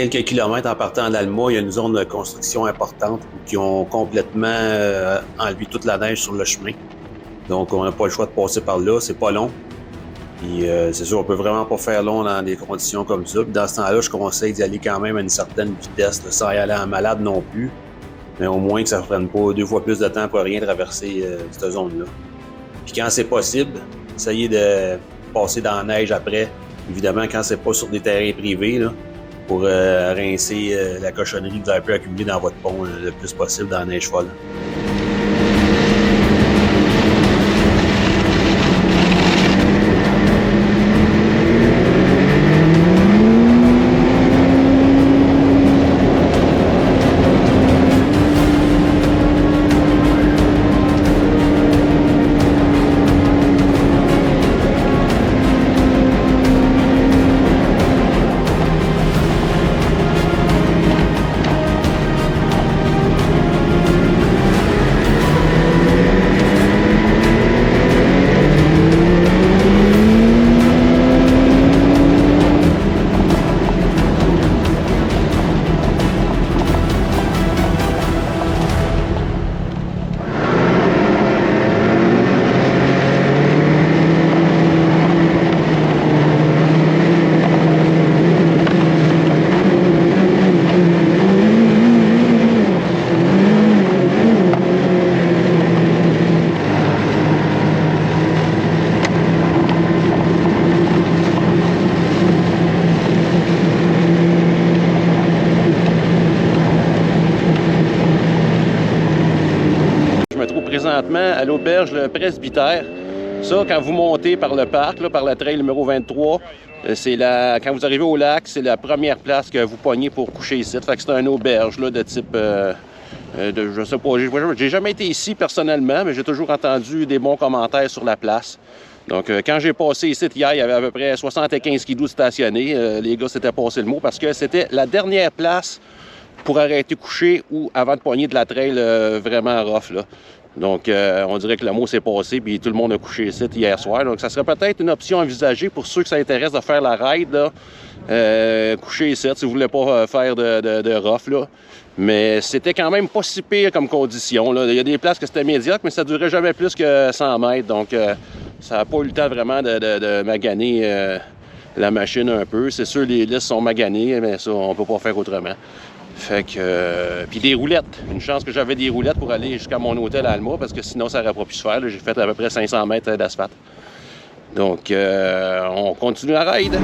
quelques kilomètres en partant d'Alma, il y a une zone de construction importante qui ont complètement enlevé toute la neige sur le chemin. Donc, on n'a pas le choix de passer par là. C'est pas long. Puis, c'est sûr, on peut vraiment pas faire long dans des conditions comme ça. Puis, dans ce temps-là, je conseille d'y aller quand même à une certaine vitesse, là, sans y aller en malade non plus. Mais au moins que ça ne prenne pas 2 fois plus de temps pour rien traverser cette zone-là. Puis, quand c'est possible, essayez de passer dans la neige après. Évidemment, quand c'est pas sur des terrains privés, là, pour rincer la cochonnerie que vous avez pu accumuler dans votre pont le plus possible dans la neige folle. Présentement à l'auberge Le Presbytère. Ça, quand vous montez par le parc, là, par la trail numéro 23, quand vous arrivez au lac, c'est la première place que vous pognez pour coucher ici. Fait que c'est une auberge là, de type... je sais pas, j'ai jamais été ici personnellement, mais j'ai toujours entendu des bons commentaires sur la place. Donc, quand j'ai passé ici hier, il y avait à peu près 75 kilos stationnés. Les gars s'étaient passé le mot parce que c'était la dernière place pour arrêter coucher ou avant de pogner de la trail vraiment rough, là. Donc, on dirait que le mot s'est passé, puis tout le monde a couché ici hier soir. Donc, ça serait peut-être une option envisagée pour ceux que ça intéresse de faire la ride, là. Coucher ici, si vous ne voulez pas faire de rough, là. Mais c'était quand même pas si pire comme condition, là. Il y a des places que c'était médiocre, mais ça ne durait jamais plus que 100 mètres. Donc, ça n'a pas eu le temps vraiment de maganer la machine un peu. C'est sûr, les listes sont maganées, mais ça, on ne peut pas faire autrement. Fait que... puis des roulettes. Une chance que j'avais des roulettes pour aller jusqu'à mon hôtel à Alma, parce que sinon, ça n'aurait pas pu se faire. J'ai fait à peu près 500 mètres d'asphalte. Donc, on continue la ride.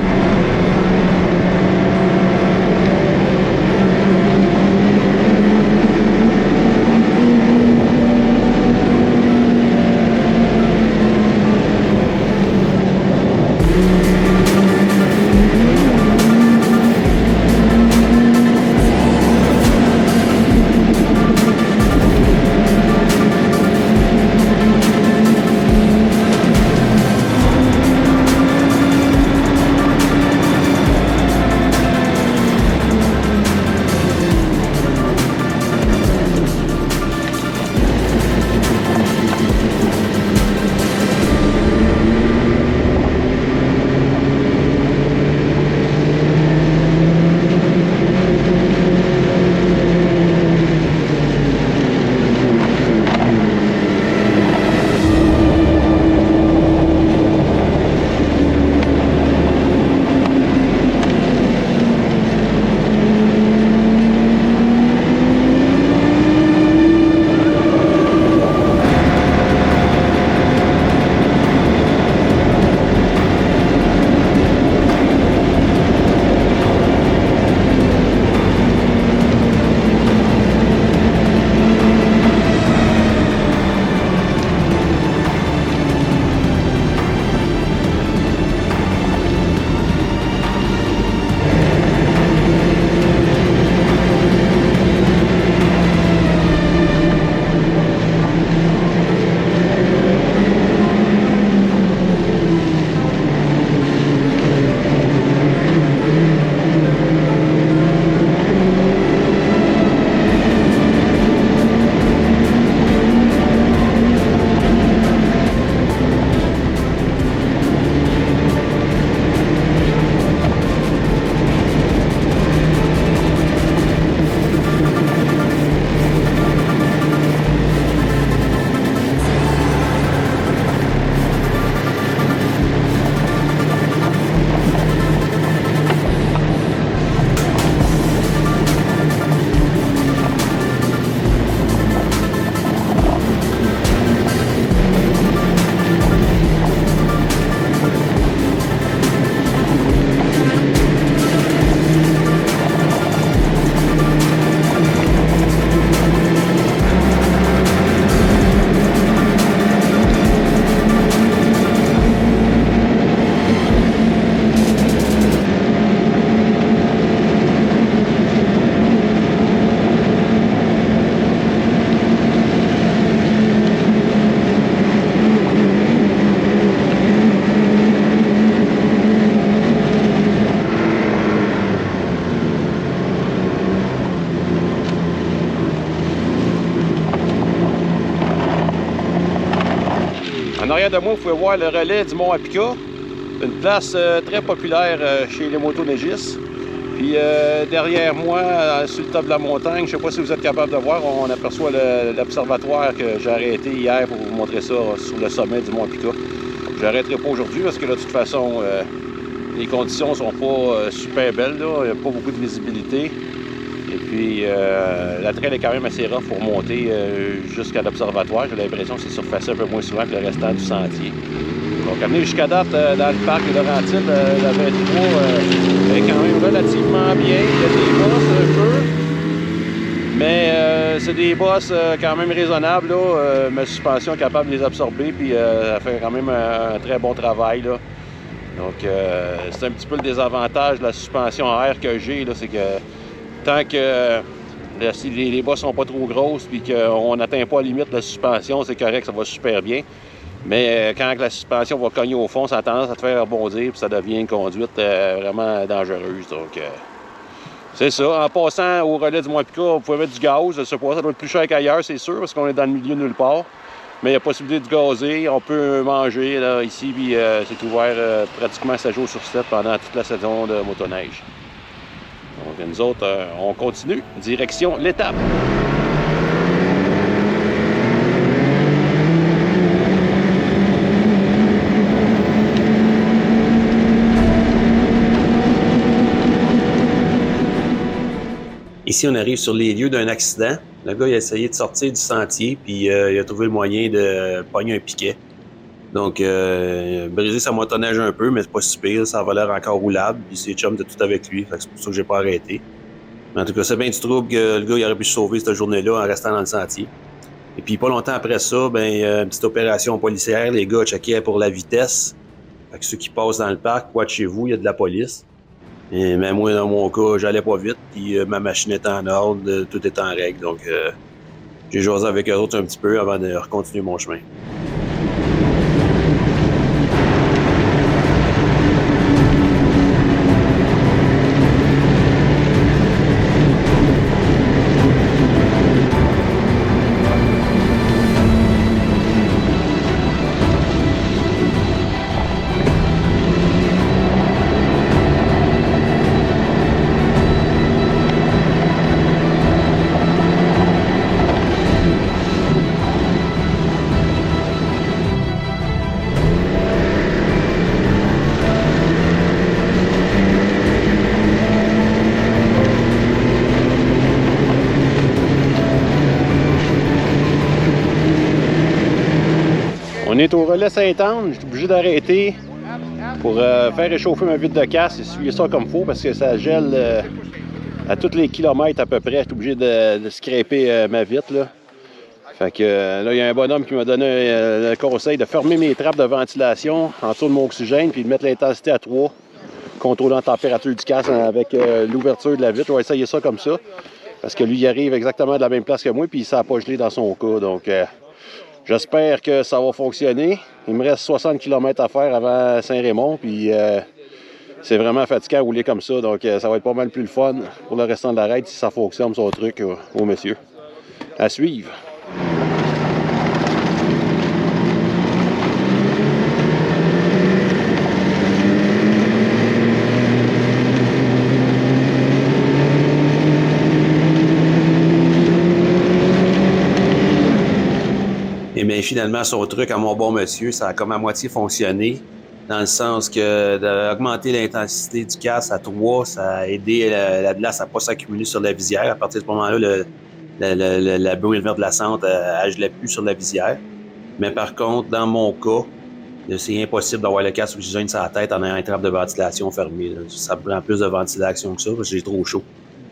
arrière de moi, vous pouvez voir le relais du Mont Apica. Une place très populaire chez les motoneigistes. Puis derrière moi, sur le top de la montagne, je ne sais pas si vous êtes capable de voir, on aperçoit l'observatoire que j'ai arrêté hier pour vous montrer ça sur le sommet du Mont Apica. Je n'arrêterai pas aujourd'hui parce que là, de toute façon, les conditions ne sont pas super belles. Là. Il n'y a pas beaucoup de visibilité. Et puis, la trail est quand même assez rough pour monter jusqu'à l'observatoire. J'ai l'impression que c'est surfacé un peu moins souvent que le restant du sentier. Donc, amener jusqu'à date dans le parc de Laurentides, la 23 est quand même relativement bien. Il y a des bosses un peu, mais c'est des bosses quand même raisonnables. Là. Ma suspension est capable de les absorber, puis elle fait quand même un très bon travail. Là. Donc, c'est un petit peu le désavantage de la suspension à air que j'ai, c'est que tant que si les bosses sont pas trop grosses puis qu'on n'atteint pas la limite de la suspension, c'est correct, ça va super bien. Mais quand la suspension va cogner au fond, ça a tendance à te faire rebondir puis ça devient une conduite vraiment dangereuse. Donc, c'est ça. En passant au relais du Mont Apica, vous pouvez mettre du gaz. Je sais pas, ça doit être plus cher qu'ailleurs, c'est sûr, parce qu'on est dans le milieu nulle part. Mais il y a possibilité de gazer. On peut manger là, ici, puis c'est ouvert pratiquement 7 jours sur 7 pendant toute la saison de motoneige. Donc, nous autres, on continue. Direction l'étape. Ici, on arrive sur les lieux d'un accident. Le gars, il a essayé de sortir du sentier, puis il a trouvé le moyen de pogner un piquet. Donc, il a brisé sa motoneige un peu, mais c'est pas si pire. Ça va l'air encore roulable, puis ses chums étaient tout avec lui. Fait que c'est pour ça que j'ai pas arrêté. Mais en tout cas, c'est bien du trouble que le gars il aurait pu se sauver cette journée-là en restant dans le sentier. Et puis, pas longtemps après ça, une petite opération policière. Les gars checkaient pour la vitesse. Fait que ceux qui passent dans le parc, watchez-vous, il y a de la police. Et même moi, dans mon cas, j'allais pas vite, puis ma machine était en ordre, tout était en règle. Donc, j'ai jasé avec eux autres un petit peu avant de continuer mon chemin. On est au relais Sainte-Anne, je suis obligé d'arrêter pour faire réchauffer ma vitre de casse et essuyer ça comme il faut parce que ça gèle à tous les kilomètres à peu près. Je suis obligé de scraper ma vitre. Là. Fait que là, il y a un bonhomme qui m'a donné le conseil de fermer mes trappes de ventilation en dessous de mon oxygène puis de mettre l'intensité à 3, contrôlant la température du casque avec l'ouverture de la vitre. On va essayer ça comme ça parce que lui, il arrive exactement de la même place que moi puis ça n'a pas gelé dans son cas. Donc, j'espère que ça va fonctionner. Il me reste 60 km à faire avant Saint-Raymond, puis c'est vraiment fatigant à rouler comme ça, donc ça va être pas mal plus le fun pour le restant de la raid si ça fonctionne, son truc, au monsieur. À suivre. Et bien finalement, son truc à mon bon monsieur, ça a comme à moitié fonctionné, dans le sens que d'augmenter l'intensité du casque à 3, ça a aidé la glace à ne pas s'accumuler sur la visière. À partir de ce moment-là, la brume verglaçante, elle gelait plus sur la visière. Mais par contre, dans mon cas, c'est impossible d'avoir le casque oxygène sur la tête en ayant une trappe de ventilation fermée. Là. Ça prend plus de ventilation que ça parce que j'ai trop chaud.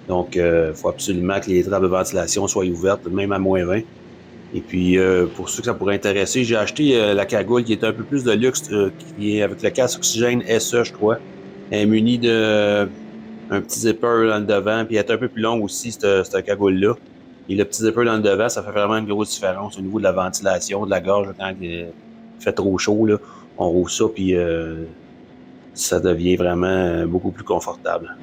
Donc, il faut absolument que les trappes de ventilation soient ouvertes, même à -20. Et puis, pour ceux que ça pourrait intéresser, j'ai acheté la cagoule qui est un peu plus de luxe, qui est avec le casque oxygène SE, je crois. Elle est munie de un petit zipper dans le devant, puis elle est un peu plus longue aussi, cette cagoule-là. Et le petit zipper dans le devant, ça fait vraiment une grosse différence au niveau de la ventilation, de la gorge, quand il fait trop chaud, là. On roule ça, puis ça devient vraiment beaucoup plus confortable.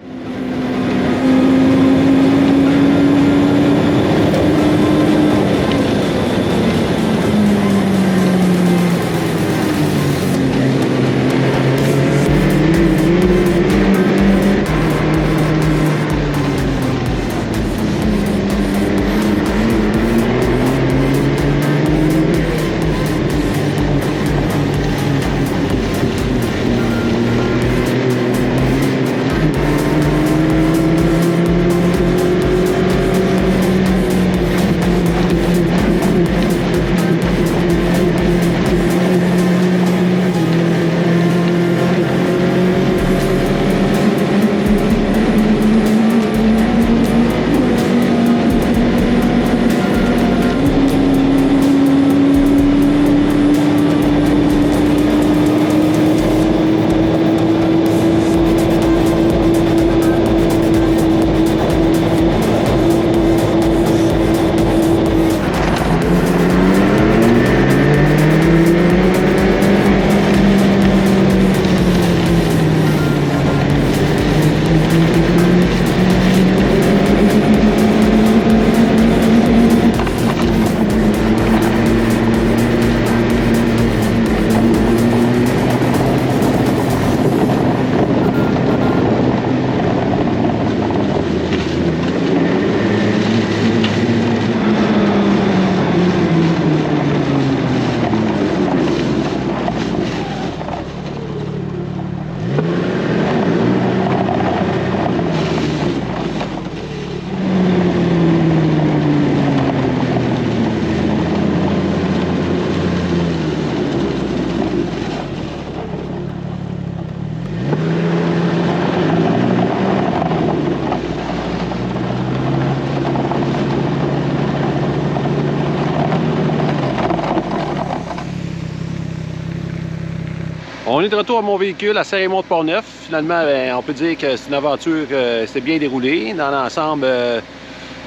On est de retour à mon véhicule à Saint-Raymond-de-Port-Neuf. Finalement, ben, on peut dire que c'est une aventure qui s'est bien déroulée. Dans l'ensemble,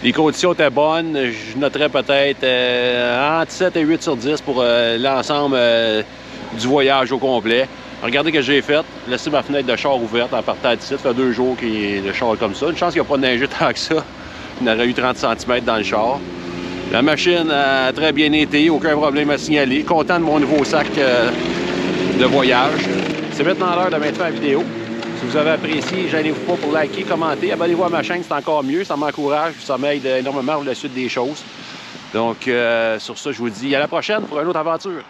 les conditions étaient bonnes. Je noterais peut-être entre 7 et 8 sur 10 pour l'ensemble du voyage au complet. Regardez ce que j'ai fait. Laisser ma fenêtre de char ouverte en partant d'ici. Ça fait 2 jours que le char est comme ça. Une chance qu'il n'y a pas neigé tant que ça. Il y aurait eu 30 cm dans le char. La machine a très bien été. Aucun problème à signaler. Content de mon nouveau sac de voyage. C'est maintenant l'heure de mettre fin à la vidéo. Si vous avez apprécié, gênez-vous pas pour liker, commenter. Abonnez-vous à ma chaîne, c'est encore mieux. Ça m'encourage, ça m'aide énormément pour la suite des choses. Donc, sur ça, je vous dis à la prochaine pour une autre aventure.